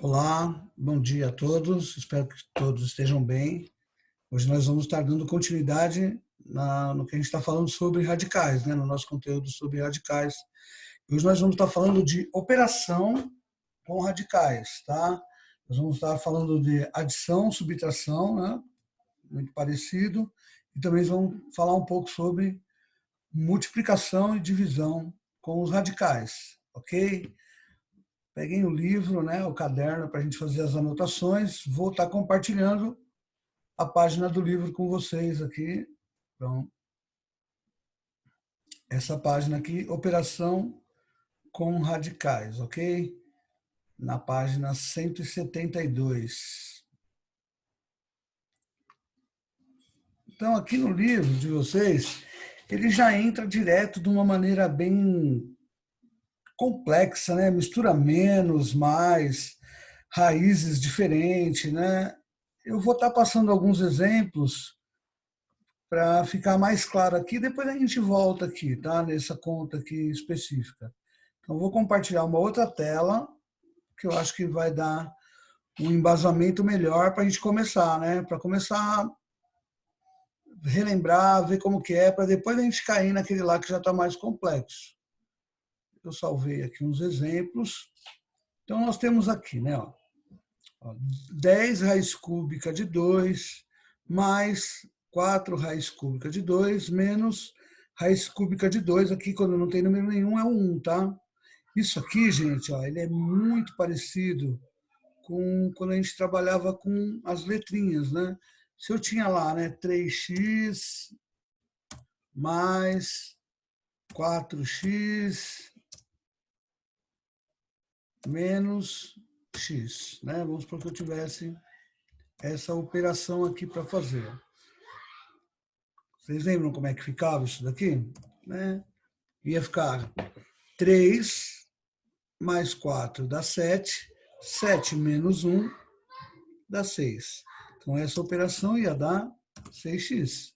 Olá, bom dia a todos, espero que todos estejam bem. Hoje nós vamos estar dando continuidade no que a gente está falando sobre radicais, né? No nosso conteúdo sobre radicais. Hoje nós vamos estar falando de operação com radicais, tá? Nós vamos estar falando de adição, subtração, né? Muito parecido, e também vamos falar um pouco sobre multiplicação e divisão com os radicais, ok? Peguem o livro, né, o caderno para a gente fazer as anotações. Vou estar compartilhando a página do livro com vocês aqui. Então, essa página aqui, Operação com Radicais, ok? Na página 172. Então, aqui no livro de vocês, ele já entra direto de uma maneira bem complexa, né? Mistura menos, mais, raízes diferentes, né? Eu vou estar passando alguns exemplos para ficar mais claro aqui, depois a gente volta aqui, tá? Nessa conta aqui específica. Então, vou compartilhar uma outra tela, que eu acho que vai dar um embasamento melhor para a gente começar, né? Para começar a relembrar, ver como que é, para depois a gente cair naquele lá que já está mais complexo. Eu salvei aqui uns exemplos. Então, nós temos aqui, né? 10 raiz cúbica de 2 mais 4 raiz cúbica de 2 menos raiz cúbica de 2. Aqui, quando não tem número nenhum, é o 1, tá? Isso aqui, gente, ó, ele é muito parecido com quando a gente trabalhava com as letrinhas, né? Se eu tinha lá, né, 3x mais 4x menos x, né? Vamos supor que eu tivesse essa operação aqui para fazer. Vocês lembram como é que ficava isso daqui? Né? Ia ficar 3 mais 4 dá 7, 7 menos 1 dá 6. Então, essa operação ia dar 6x,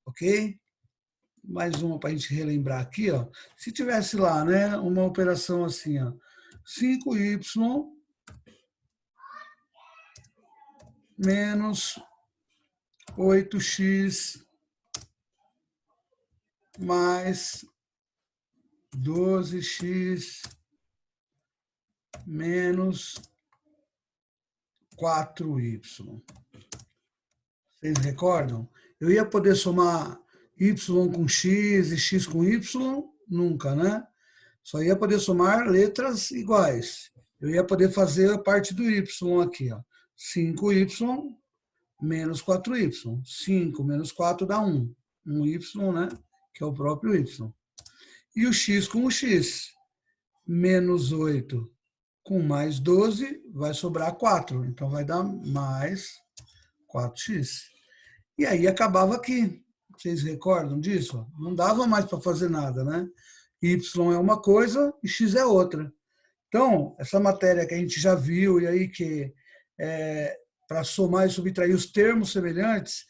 ok? Mais uma para a gente relembrar aqui, ó. Se tivesse lá, né, uma operação assim, ó, 5y menos 8x mais 12x menos 4y. Vocês recordam? Eu ia poder somar y com x e x com y? Nunca, né? Só ia poder somar letras iguais. Eu ia poder fazer a parte do y aqui, ó. 5y menos 4y. 5 menos 4 dá 1. 1y, né? Que é o próprio y. E o x com o x. Menos 8 com mais 12 vai sobrar 4. Então, vai dar mais 4x. E aí acabava aqui. Vocês recordam disso? Não dava mais para fazer nada, né? Y é uma coisa e x é outra. Então, essa matéria que a gente já viu, e aí que para somar e subtrair os termos semelhantes,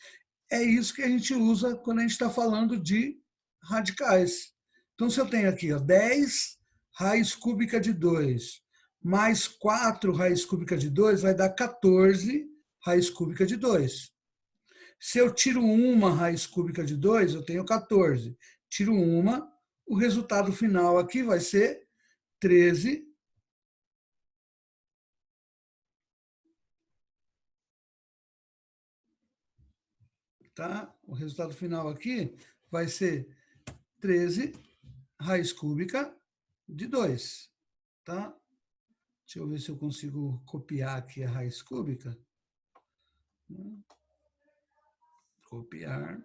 é isso que a gente usa quando a gente está falando de radicais. Então, se eu tenho aqui, ó, 10 raiz cúbica de 2 mais 4 raiz cúbica de 2 vai dar 14 raiz cúbica de 2. Se eu tiro uma raiz cúbica de 2, eu tenho 14. Tiro uma, o resultado final aqui vai ser 13. Tá? O resultado final aqui vai ser 13 raiz cúbica de 2. Tá? Deixa eu ver se eu consigo copiar aqui a raiz cúbica. Copiar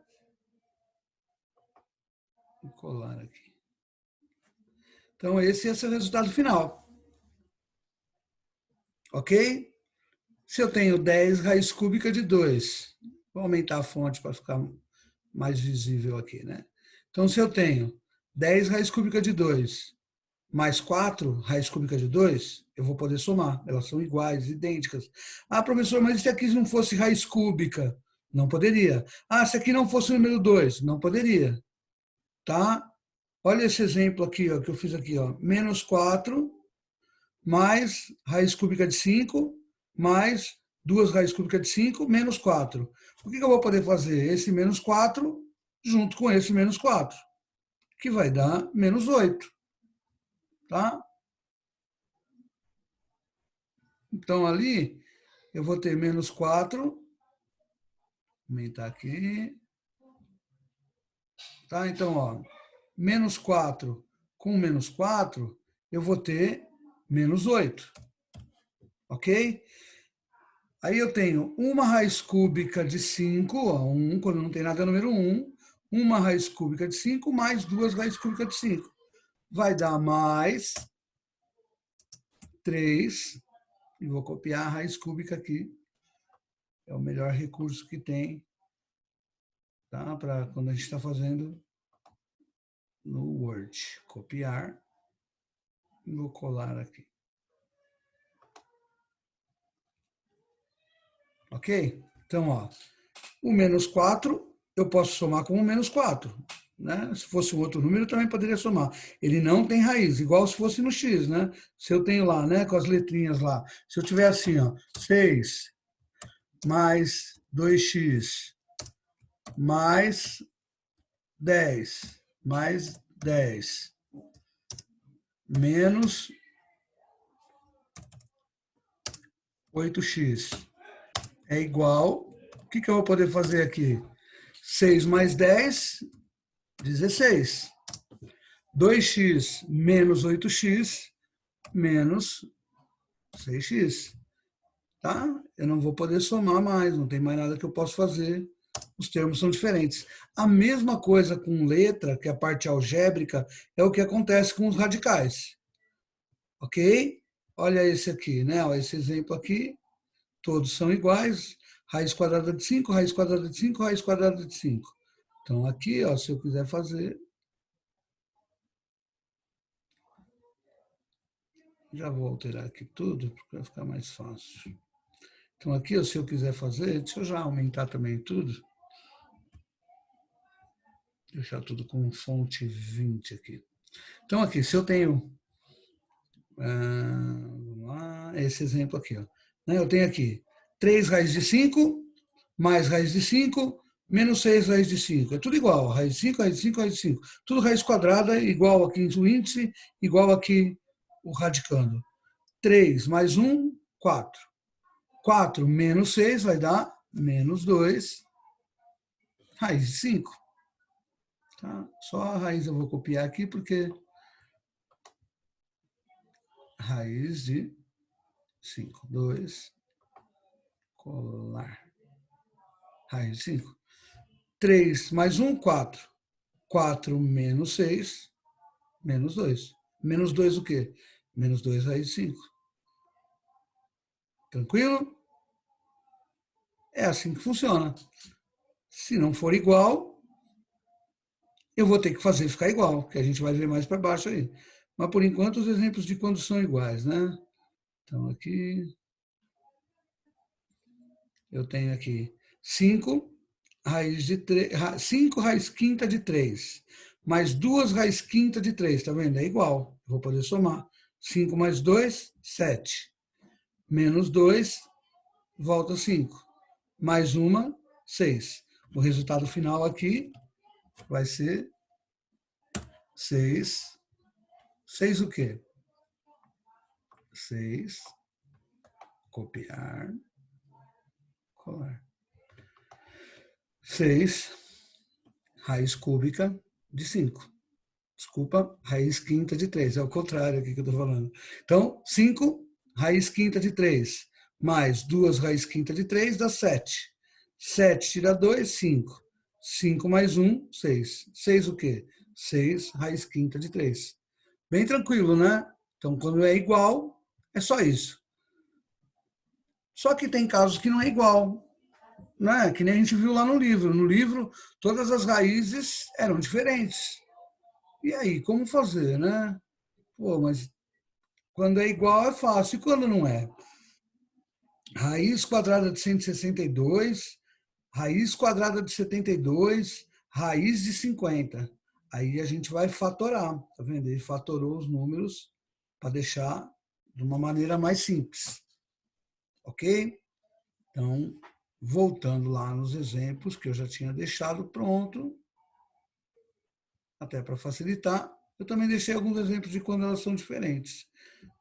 e colar aqui. Então, esse é o resultado final. Ok? Se eu tenho 10 raiz cúbica de 2, vou aumentar a fonte para ficar mais visível aqui, né? Então, se eu tenho 10 raiz cúbica de 2 mais 4 raiz cúbica de 2, eu vou poder somar. Elas são iguais, idênticas. Ah, professor, mas se aqui não fosse raiz cúbica? Não poderia. Ah, se aqui não fosse o número 2? Não poderia. Tá? Olha esse exemplo aqui, ó, que eu fiz aqui. Ó. Menos 4 mais raiz cúbica de 5, mais 2 raiz cúbica de 5, menos 4. O que eu vou poder fazer? Esse menos 4 junto com esse menos 4, que vai dar menos 8. Tá? Então, ali, eu vou ter menos 4. Aumentar aqui. Tá? Então, ó, menos 4 com menos 4, eu vou ter menos 8. Ok? Aí eu tenho uma raiz cúbica de 5, ó, 1, quando não tem nada é número 1, uma raiz cúbica de 5 mais 2 raízes cúbicas de 5. Vai dar mais 3, e vou copiar a raiz cúbica aqui. É o melhor recurso que tem, tá? Para quando a gente está fazendo no Word. Copiar, e vou colar aqui. Ok? Então, ó, o menos 4, eu posso somar com o menos 4. Né? Se fosse um outro número, eu também poderia somar. Ele não tem raiz, igual se fosse no x, né? Se eu tenho lá, né, com as letrinhas lá. Se eu tiver assim, ó, 6 mais 2x mais 10 mais 10 menos 8x é igual... O que eu vou poder fazer aqui? 6 mais 10, 16. 2x menos 8x menos 6x. Tá? Eu não vou poder somar mais, não tem mais nada que eu possa fazer. Os termos são diferentes. A mesma coisa com letra, que é a parte algébrica, é o que acontece com os radicais. Ok? Olha esse aqui, né? Olha esse exemplo aqui. Todos são iguais. Raiz quadrada de 5, raiz quadrada de 5, raiz quadrada de 5. Então, aqui, ó, se eu quiser fazer, já vou alterar aqui tudo, porque vai ficar mais fácil. Então, aqui, ó, se eu quiser fazer, deixa eu já aumentar também tudo. Deixar tudo com fonte 20 aqui. Então, aqui, se eu tenho... vamos lá, esse exemplo aqui, ó. Eu tenho aqui 3 raiz de 5, mais raiz de 5, menos 6 raiz de 5. É tudo igual, raiz de 5, raiz de 5, raiz de 5. Tudo raiz quadrada, igual aqui o índice, igual aqui o radicando. 3 mais 1, 4. 4 menos 6 vai dar menos 2, raiz de 5. Tá? Só a raiz eu vou copiar aqui, porque raiz de 5, 2, colar. Raiz de 5. 3 mais 1, 4. 4 menos 6, menos 2. Menos 2 o quê? Menos 2 raiz de 5. Tranquilo? É assim que funciona. Se não for igual, eu vou ter que fazer ficar igual, que a gente vai ver mais para baixo aí. Mas, por enquanto, os exemplos de quando são iguais, né? Então, aqui, eu tenho aqui 5 raiz de 3, 5 raiz quinta de 3, mais 2 raiz quinta de 3, tá vendo? É igual, eu vou poder somar. 5 mais 2, 7. Menos 2, volta 5. Mais uma, 6. O resultado final aqui vai ser 6. 6 o quê? 6, copiar, colar. 6, raiz cúbica de 5. Desculpa, raiz quinta de 3. É o contrário aqui que eu estou falando. Então, 5, raiz quinta de 3, mais 2 raiz quinta de 3 dá 7. 7 tira 2, 5. 5 mais 1, 6. 6 o quê? 6 raiz quinta de 3. Bem tranquilo, né? Então, quando é igual, é só isso. Só que tem casos que não é igual, né? Que nem a gente viu lá no livro. No livro, todas as raízes eram diferentes. E aí, como fazer, né? Pô, mas quando é igual é fácil. E quando não é? Raiz quadrada de 162, raiz quadrada de 72, raiz de 50. Aí a gente vai fatorar, tá vendo? Ele fatorou os números para deixar de uma maneira mais simples. Ok? Então, voltando lá nos exemplos que eu já tinha deixado pronto, até para facilitar, eu também deixei alguns exemplos de quando elas são diferentes.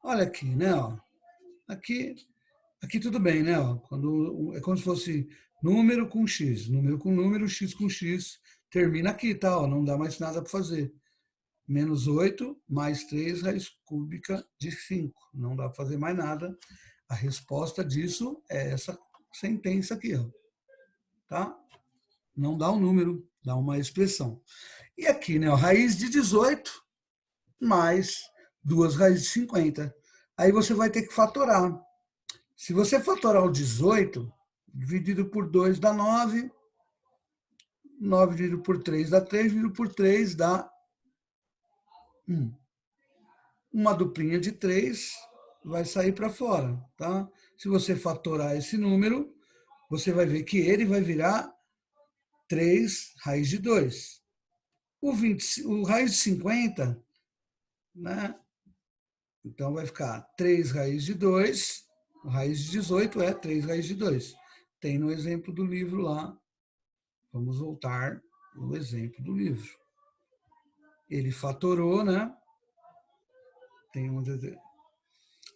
Olha aqui, né? Ó. Aqui tudo bem, né? Ó. Quando, é como se fosse número com x, número com número, x com x, termina aqui, tá? Ó, não dá mais nada para fazer. Menos 8 mais 3 raiz cúbica de 5. Não dá para fazer mais nada. A resposta disso é essa sentença aqui, ó. Tá? Não dá um número, dá uma expressão. E aqui, né, ó, raiz de 18 mais 2 raízes de 50. Aí você vai ter que fatorar. Se você fatorar o 18, dividido por 2 dá 9, 9 dividido por 3 dá 3, dividido por 3 dá 1. Uma duplinha de 3 vai sair para fora, tá? Se você fatorar esse número, você vai ver que ele vai virar 3 raiz de 2. O raiz de 50, né? Então vai ficar 3 raiz de 2, o raiz de 18 é 3 raiz de 2. Tem no exemplo do livro lá. Vamos voltar no exemplo do livro. Ele fatorou, né? Tem um...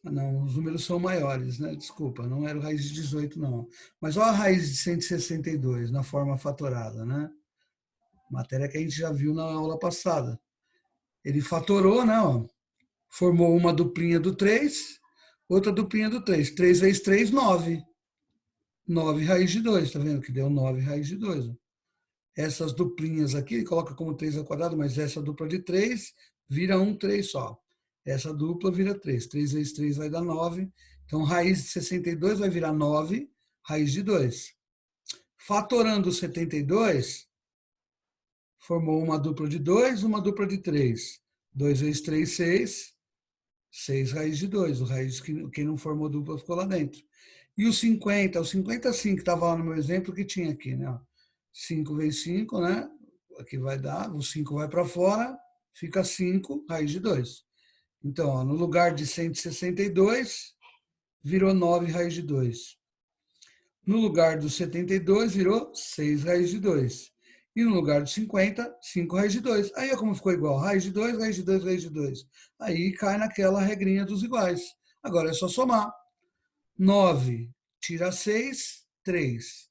Não, os números são maiores, né? Desculpa, não era o raiz de 18, não. Mas olha a raiz de 162 na forma fatorada, né? Matéria que a gente já viu na aula passada. Ele fatorou, né? Ó, formou uma duplinha do 3, outra duplinha do 3. 3 vezes 3, 9. 9 raiz de 2, tá vendo que deu 9 raiz de 2. Essas duplinhas aqui, ele coloca como 3 ao quadrado, mas essa dupla de 3 vira 3 só. Essa dupla vira 3. 3 vezes 3 vai dar 9. Então, raiz de 62 vai virar 9, raiz de 2. Fatorando 72, formou uma dupla de 2, uma dupla de 3. 2 vezes 3, 6. 6 raiz de 2. O raiz que não formou dupla ficou lá dentro. E o 50, o 55 que estava lá no meu exemplo, que tinha aqui, né? 5 vezes 5, né? Aqui vai dar, o 5 vai para fora, fica 5 raiz de 2. Então, ó, no lugar de 162, virou 9 raiz de 2. No lugar do 72, virou 6 raiz de 2. E no lugar do 50, 5 raiz de 2. Aí, ó, como ficou igual? Raiz de 2, raiz de 2, raiz de 2. Aí cai naquela regrinha dos iguais. Agora é só somar. 9 tira 6, 3.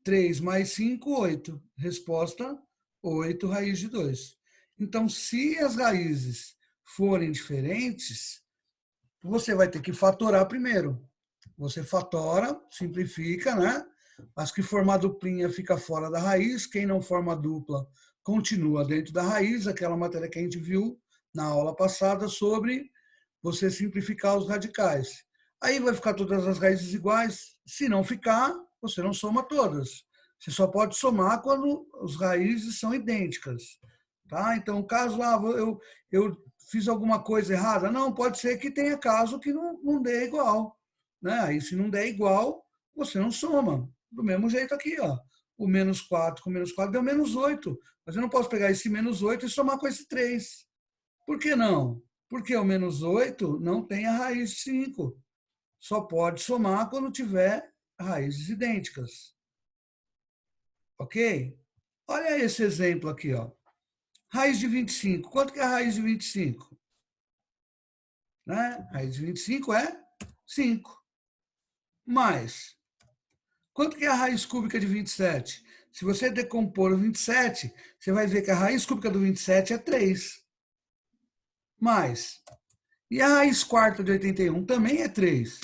3 mais 5, 8. Resposta, 8 raiz de 2. Então, se as raízes forem diferentes, você vai ter que fatorar primeiro. Você fatora, simplifica, né? As que formar duplinha fica fora da raiz, quem não forma dupla continua dentro da raiz, aquela matéria que a gente viu na aula passada sobre você simplificar os radicais. Aí vai ficar todas as raízes iguais. Se não ficar, você não soma todas. Você só pode somar quando as raízes são idênticas. Tá? Então, caso eu fiz alguma coisa errada, não, pode ser que tenha caso que não dê igual. Né? Aí, se não der igual, você não soma. Do mesmo jeito aqui, ó. O menos 4 com menos 4 deu menos 8. Mas eu não posso pegar esse menos 8 e somar com esse 3. Por que não? Porque o menos 8 não tem a raiz de 5. Só pode somar quando tiver raízes idênticas. Ok? Olha esse exemplo aqui, ó. Raiz de 25. Quanto que é a raiz de 25? Né? Raiz de 25 é 5. Mais, quanto que é a raiz cúbica de 27? Se você decompor o 27, você vai ver que a raiz cúbica do 27 é 3. Mais, e a raiz quarta de 81 também é 3.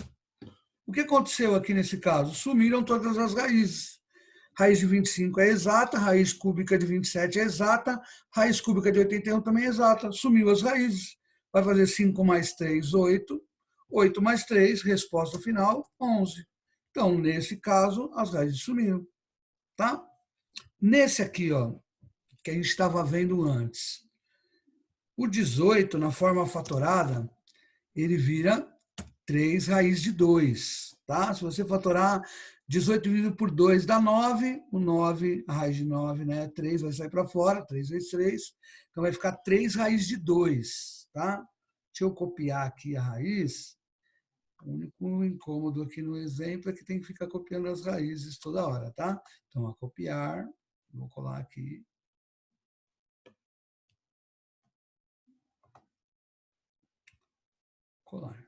O que aconteceu aqui nesse caso? Sumiram todas as raízes. Raiz de 25 é exata, raiz cúbica de 27 é exata, raiz cúbica de 81 também é exata. Sumiu as raízes. Vai fazer 5 mais 3, 8. 8 mais 3, resposta final, 11. Então, nesse caso, as raízes sumiram. Tá? Nesse aqui, ó, que a gente estava vendo antes, o 18, na forma fatorada, ele vira 3 raiz de 2. Tá? Se você fatorar 18 dividido por 2 dá 9. O 9, a raiz de 9, né? 3 vai sair para fora, 3 vezes 3. Então vai ficar 3 raiz de 2. Tá? Deixa eu copiar aqui a raiz O único incômodo aqui no exemplo é que tem que ficar copiando as raízes toda hora, tá? Então, a copiar, vou colar aqui. Colar.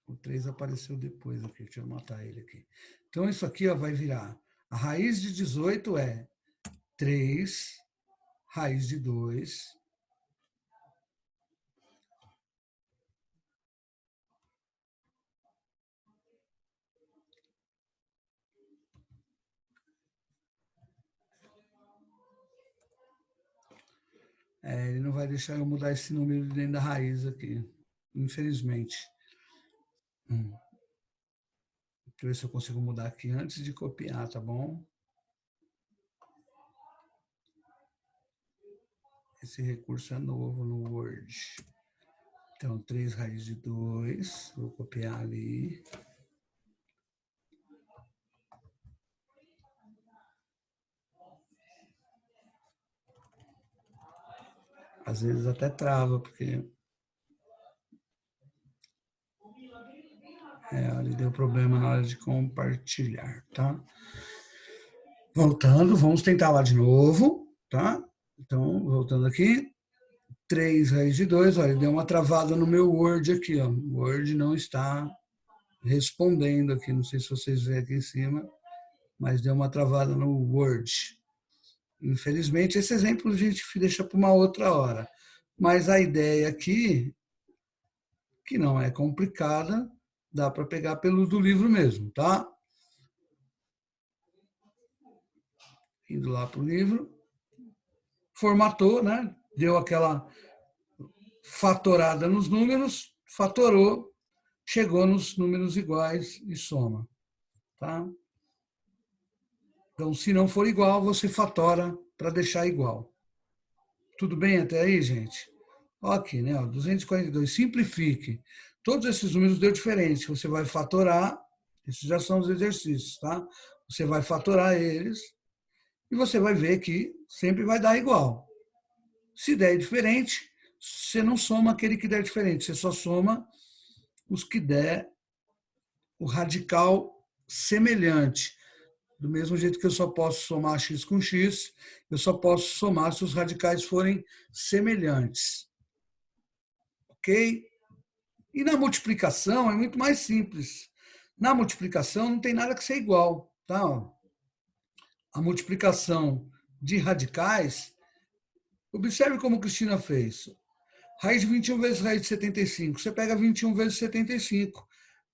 O 3 apareceu depois aqui, deixa eu matar ele aqui. Então, isso aqui ó, vai virar, a raiz de 18 é 3, raiz de 2, ele não vai deixar eu mudar esse número dentro da raiz aqui, infelizmente. Deixa eu ver se eu consigo mudar aqui antes de copiar, tá bom? Esse recurso é novo no Word. Então, 3 raiz de 2, vou copiar ali. Às vezes até trava, porque ali deu problema na hora de compartilhar, tá? Voltando, vamos tentar lá de novo, tá? Então, voltando aqui, 3 raiz de 2, olha, deu uma travada no meu Word aqui, ó. O Word não está respondendo aqui, não sei se vocês veem aqui em cima, mas deu uma travada no Word. Infelizmente, esse exemplo a gente deixa para uma outra hora. Mas a ideia aqui, que não é complicada, dá para pegar pelo do livro mesmo, tá? Indo lá para o livro, formatou, né? Deu aquela fatorada nos números, fatorou, chegou nos números iguais e soma, tá? Então, se não for igual, você fatora para deixar igual. Tudo bem até aí, gente? Ó aqui, né? 242, simplifique. Todos esses números deu diferente. Você vai fatorar, esses já são os exercícios, tá? Você vai fatorar eles e você vai ver que sempre vai dar igual. Se der diferente, você não soma aquele que der diferente, você só soma os que der o radical semelhante. Do mesmo jeito que eu só posso somar x com x, eu só posso somar se os radicais forem semelhantes. Ok? E na multiplicação é muito mais simples. Na multiplicação não tem nada que ser igual. Tá? A multiplicação de radicais, observe como Cristina fez. Raiz de 21 vezes raiz de 75. Você pega 21 vezes 75.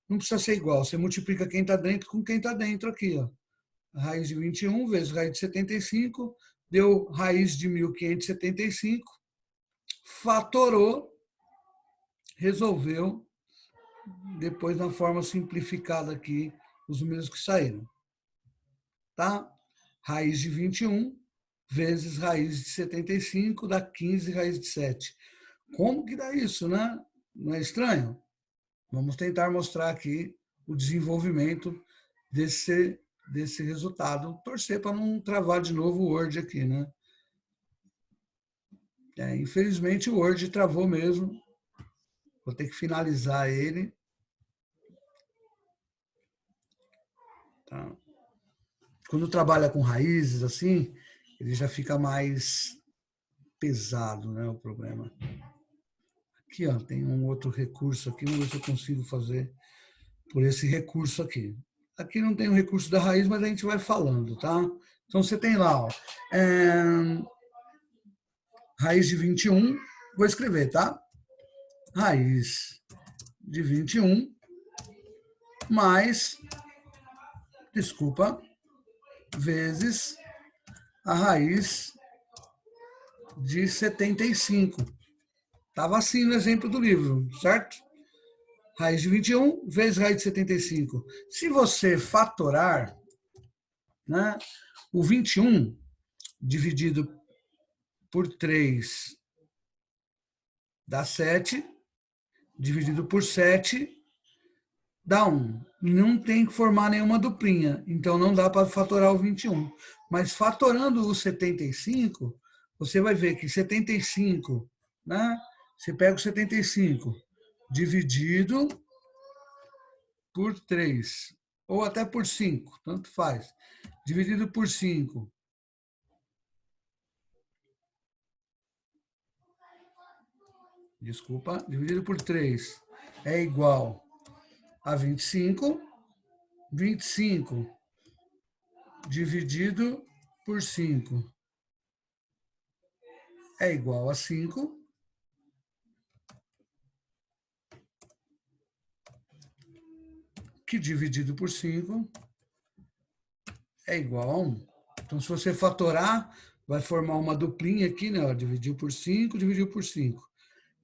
Não precisa ser igual. Você multiplica quem está dentro com quem está dentro aqui. Ó. Raiz de 21 vezes raiz de 75 deu raiz de 1575. Fatorou, resolveu, depois na forma simplificada aqui, os números que saíram. Tá? Raiz de 21 vezes raiz de 75 dá 15 raiz de 7. Como que dá isso, né? Não é estranho? Vamos tentar mostrar aqui o desenvolvimento desse resultado. Torcer para não travar de novo o Word aqui, né? Infelizmente o Word travou mesmo. Vou ter que finalizar ele. Tá? Quando trabalha com raízes assim, ele já fica mais pesado, né? O problema. Aqui, ó, tem um outro recurso aqui, vamos ver se eu consigo fazer por esse recurso aqui. Aqui não tem o recurso da raiz, mas a gente vai falando, tá? Então, você tem lá, ó, raiz de 21, vou escrever, tá? Raiz de 21 mais, desculpa, vezes a raiz de 75. Estava assim no exemplo do livro, certo? Raiz de 21 vezes raiz de 75. Se você fatorar, né, o 21 dividido por 3 dá 7, dividido por 7 dá 1. Não tem que formar nenhuma duplinha, então não dá para fatorar o 21. Mas fatorando o 75, você vai ver que 75, né? Você pega o 75 dividido por 3, ou até por 5, tanto faz. Dividido por 5. Desculpa, dividido por 3 é igual a 25. 25 dividido por 5 é igual a 5. Que dividido por 5 é igual a 1. Então, se você fatorar, vai formar uma duplinha aqui, né? Dividiu por 5, dividiu por 5.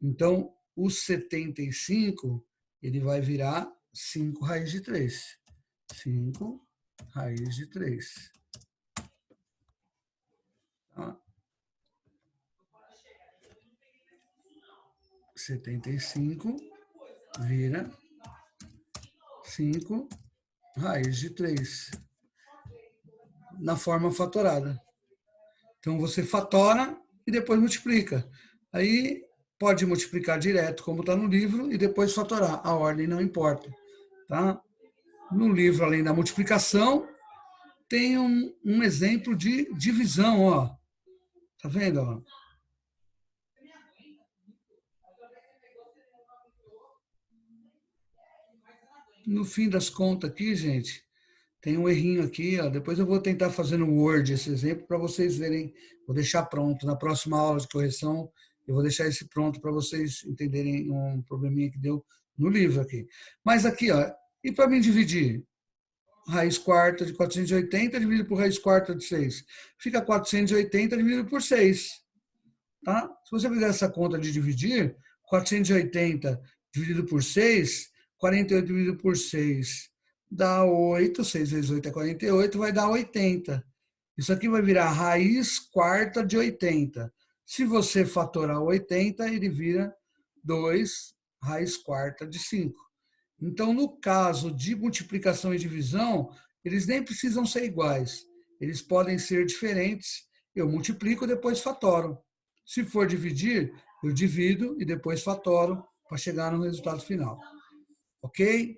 Então, o 75, ele vai virar 5 raiz de 3. 5 raiz de 3. Tá? 75 vira 5 raiz de 3. Na forma fatorada. Então, você fatora e depois multiplica. Aí, pode multiplicar direto, como está no livro, e depois fatorar. A ordem não importa. Tá? No livro, além da multiplicação, tem um exemplo de divisão. Ó. Tá vendo? Ó? No fim das contas aqui, gente, tem um errinho aqui. Ó. Depois eu vou tentar fazer no Word esse exemplo para vocês verem. Vou deixar pronto. Na próxima aula de correção, eu vou deixar esse pronto para vocês entenderem um probleminha que deu no livro aqui. Mas aqui, ó, e para mim dividir? Raiz quarta de 480 dividido por raiz quarta de 6. Fica 480 dividido por 6. Tá? Se você fizer essa conta de dividir, 480 dividido por 6, 48 dividido por 6 dá 8, 6 vezes 8 é 48, vai dar 80. Isso aqui vai virar raiz quarta de 80. Se você fatorar 80, ele vira 2 raiz quarta de 5. Então, no caso de multiplicação e divisão, eles nem precisam ser iguais. Eles podem ser diferentes. Eu multiplico, depois fatoro. Se for dividir, eu divido e depois fatoro para chegar no resultado final. Ok?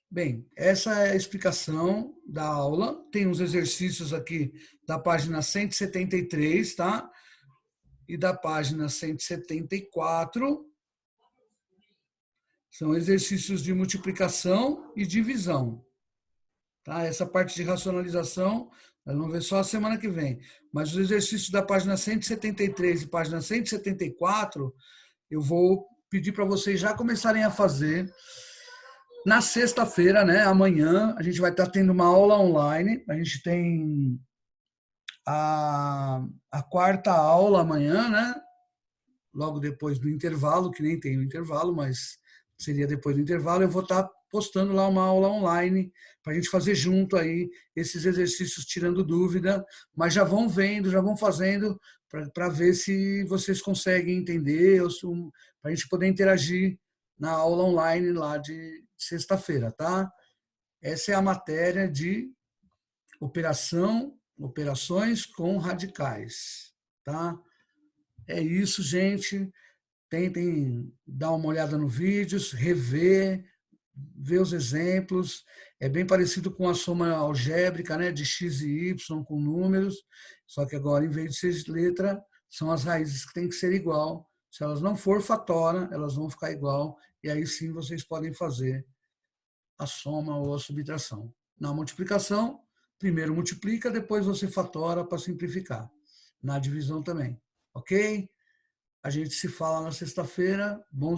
Bem, essa é a explicação da aula. Tem uns exercícios aqui da página 173, tá? E da página 174. São exercícios de multiplicação e divisão. Tá? Essa parte de racionalização, nós vamos ver só a semana que vem. Mas os exercícios da página 173 e página 174, eu vou pedir para vocês já começarem a fazer. Na sexta-feira, né, amanhã, a gente vai estar tendo uma aula online. A gente tem a quarta aula amanhã, né? Logo depois do intervalo, que nem tem o intervalo, mas seria depois do intervalo, eu vou estar postando lá uma aula online para a gente fazer junto aí esses exercícios tirando dúvida, mas já vão vendo, já vão fazendo para ver se vocês conseguem entender, para a gente poder interagir na aula online lá de sexta-feira, tá? Essa é a matéria de operações com radicais, tá? É isso, gente. Tentem dar uma olhada no vídeo, rever, ver os exemplos. É bem parecido com a soma algébrica, né, de x e y com números, só que agora, em vez de ser letra, são as raízes que têm que ser igual. Se elas não for fatora, elas vão ficar igual, e aí sim vocês podem fazer a soma ou a subtração. Na multiplicação, primeiro multiplica, depois você fatora para simplificar. Na divisão também, ok? A gente se fala na sexta-feira. Bons